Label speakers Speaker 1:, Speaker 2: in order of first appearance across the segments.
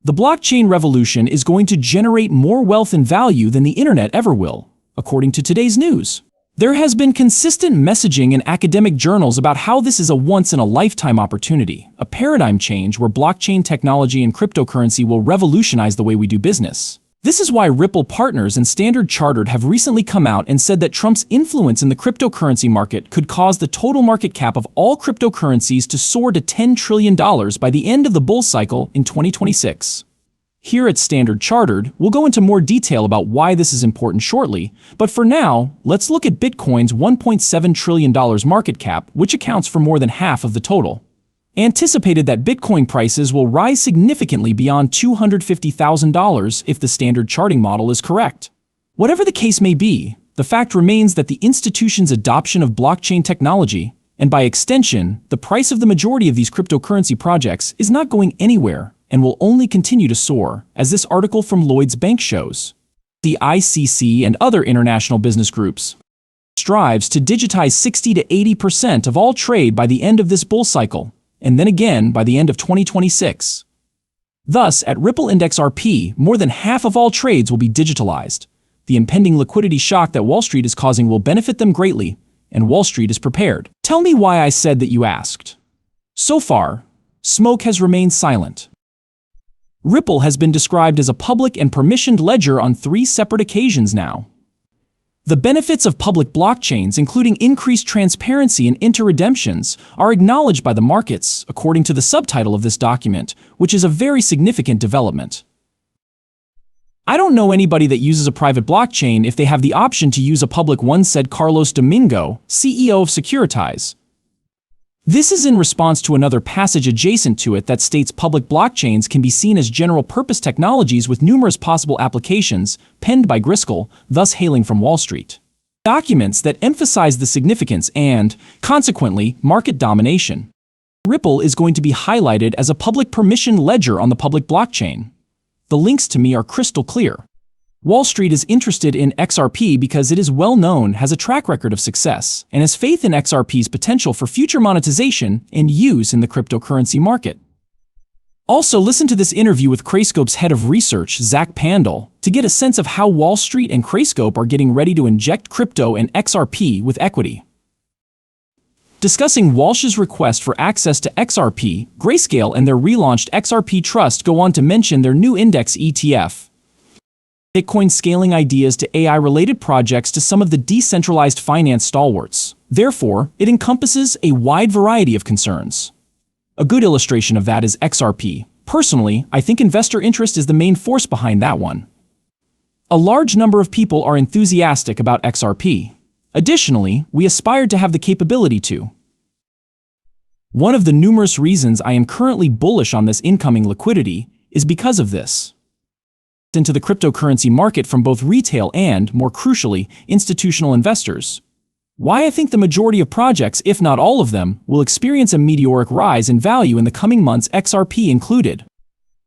Speaker 1: The blockchain revolution is going to generate more wealth and value than the internet ever will, according to today's news. There has been consistent messaging in academic journals about how this is a once-in-a-lifetime opportunity, a paradigm change where blockchain technology and cryptocurrency will revolutionize the way we do business. This is why Ripple Partners and Standard Chartered have recently come out and said that Trump's influence in the cryptocurrency market could cause the total market cap of all cryptocurrencies to soar to $10 trillion by the end of the bull cycle in 2026. Here at Standard Chartered, we'll go into more detail about why this is important shortly, but for now, let's look at Bitcoin's $1.7 trillion market cap, which accounts for more than half of the total. Anticipated that Bitcoin prices will rise significantly beyond $250,000 if the standard charting model is correct. Whatever the case may be, the fact remains that the institution's adoption of blockchain technology, and by extension, the price of the majority of these cryptocurrency projects, is not going anywhere and will only continue to soar, as this article from Lloyds Bank shows. The ICC and other international business groups strives to digitize 60 to 80% of all trade by the end of this bull cycle, and then again by the end of 2026. Thus, at Ripple Index XRP, more than half of all trades will be digitalized. The impending liquidity shock that Wall Street is causing will benefit them greatly, and Wall Street is prepared. Tell me why I said that, you asked. So far, smoke has remained silent. Ripple has been described as a public and permissioned ledger on 3 separate occasions now. The benefits of public blockchains, including increased transparency and inter-redemptions, are acknowledged by the markets, according to the subtitle of this document, which is a very significant development. I don't know anybody that uses a private blockchain if they have the option to use a public one, said Carlos Domingo, CEO of Securitize. This is in response to another passage adjacent to it that states public blockchains can be seen as general-purpose technologies with numerous possible applications, penned by Griskel, thus hailing from Wall Street. Documents that emphasize the significance and, consequently, market domination. Ripple is going to be highlighted as a public permission ledger on the public blockchain. The links to me are crystal clear. Wall Street is interested in XRP because it is well known, has a track record of success, and has faith in XRP's potential for future monetization and use in the cryptocurrency market. Also, listen to this interview with Grayscope's head of research, Zach Pandal, to get a sense of how Wall Street and Grayscope are getting ready to inject crypto and XRP with equity. Discussing Walsh's request for access to XRP, Grayscale and their relaunched XRP Trust go on to mention their new index ETF. Bitcoin scaling ideas to AI-related projects to some of the decentralized finance stalwarts. Therefore, it encompasses a wide variety of concerns. A good illustration of that is XRP. Personally, I think investor interest is the main force behind that one. A large number of people are enthusiastic about XRP. Additionally, we aspired to have the capability to. One of the numerous reasons I am currently bullish on this incoming liquidity is because of this. Into the cryptocurrency market from both retail and, more crucially, institutional investors. Why I think the majority of projects, if not all of them, will experience a meteoric rise in value in the coming months, XRP included.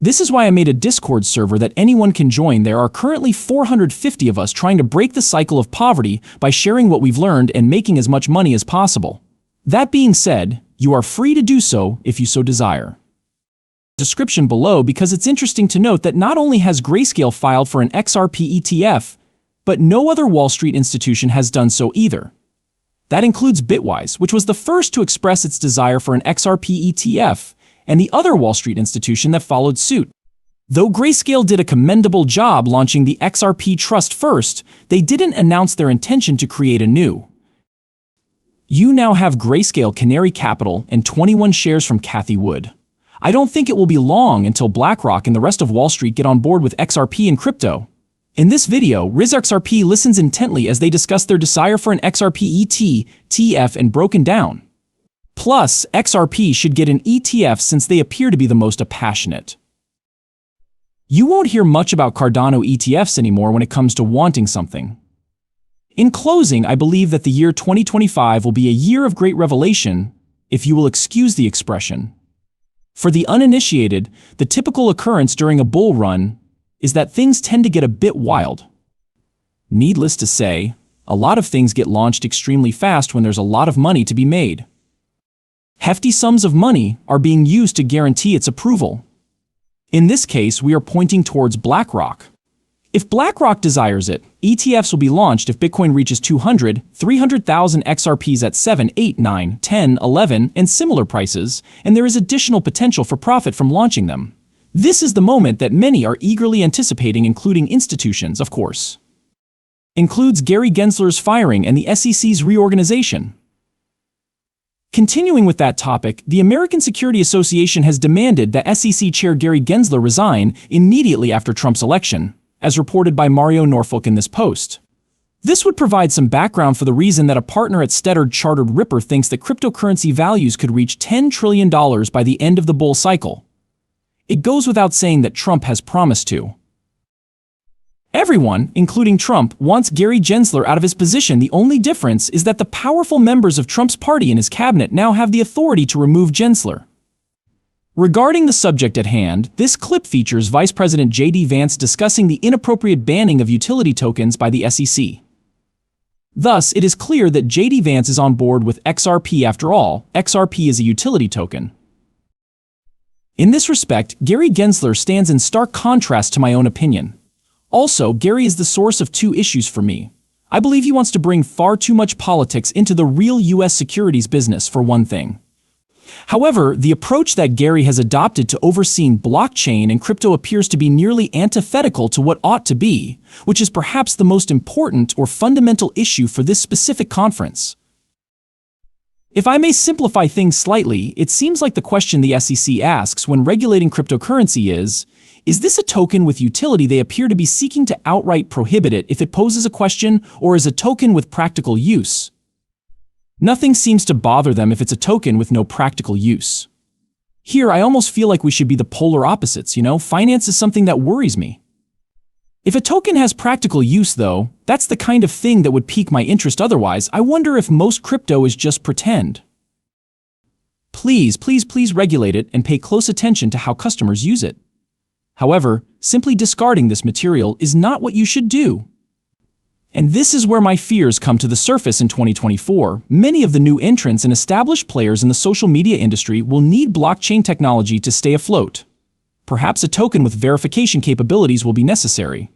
Speaker 1: This is why I made a Discord server that anyone can join. There are currently 450 of us trying to break the cycle of poverty by sharing what we've learned and making as much money as possible. That being said, you are free to do so if you so desire. Description below, because it's interesting to note that not only has Grayscale filed for an XRP ETF, but no other Wall Street institution has done so either. That includes Bitwise, which was the first to express its desire for an XRP ETF, and the other Wall Street institution that followed suit. Though Grayscale did a commendable job launching the XRP Trust first, they didn't announce their intention to create a new. You now have Grayscale Canary Capital and 21 shares from Cathie Wood. I don't think it will be long until BlackRock and the rest of Wall Street get on board with XRP and crypto. In this video, RizXRP listens intently as they discuss their desire for an XRP ETF and broken down. Plus, XRP should get an ETF since they appear to be the most passionate. You won't hear much about Cardano ETFs anymore when it comes to wanting something. In closing, I believe that the year 2025 will be a year of great revelation, if you will excuse the expression. For the uninitiated, the typical occurrence during a bull run is that things tend to get a bit wild. Needless to say, a lot of things get launched extremely fast when there's a lot of money to be made. Hefty sums of money are being used to guarantee its approval. In this case, we are pointing towards BlackRock. If BlackRock desires it, ETFs will be launched if Bitcoin reaches 200, 300,000 XRPs at 7, 8, 9, 10, 11, and similar prices, and there is additional potential for profit from launching them. This is the moment that many are eagerly anticipating, including institutions, of course. Includes Gary Gensler's firing and the SEC's reorganization. Continuing with that topic, the American Security Association has demanded that SEC Chair Gary Gensler resign immediately after Trump's election, as reported by Mario Norfolk in this post. This would provide some background for the reason that a partner at Steadard Chartered Ripper thinks that cryptocurrency values could reach $10 trillion by the end of the bull cycle. It goes without saying that Trump has promised to. Everyone, including Trump, wants Gary Gensler out of his position. The only difference is that the powerful members of Trump's party and his cabinet now have the authority to remove Gensler. Regarding the subject at hand, this clip features Vice President J.D. Vance discussing the inappropriate banning of utility tokens by the SEC. Thus, it is clear that J.D. Vance is on board with XRP. After all, XRP is a utility token. In this respect, Gary Gensler stands in stark contrast to my own opinion. Also, Gary is the source of two issues for me. I believe he wants to bring far too much politics into the real U.S. securities business, for one thing. However, the approach that Gary has adopted to overseeing blockchain and crypto appears to be nearly antithetical to what ought to be, which is perhaps the most important or fundamental issue for this specific conference. If I may simplify things slightly, it seems like the question the SEC asks when regulating cryptocurrency is this a token with utility? They appear to be seeking to outright prohibit it if it poses a question, or is a token with practical use? Nothing seems to bother them if it's a token with no practical use. Here, I almost feel like we should be the polar opposites, you know? Finance is something that worries me. If a token has practical use, though, that's the kind of thing that would pique my interest. Otherwise, I wonder if most crypto is just pretend. Please, please, please regulate it and pay close attention to how customers use it. However, simply discarding this material is not what you should do. And this is where my fears come to the surface in 2024. Many of the new entrants and established players in the social media industry will need blockchain technology to stay afloat. Perhaps a token with verification capabilities will be necessary.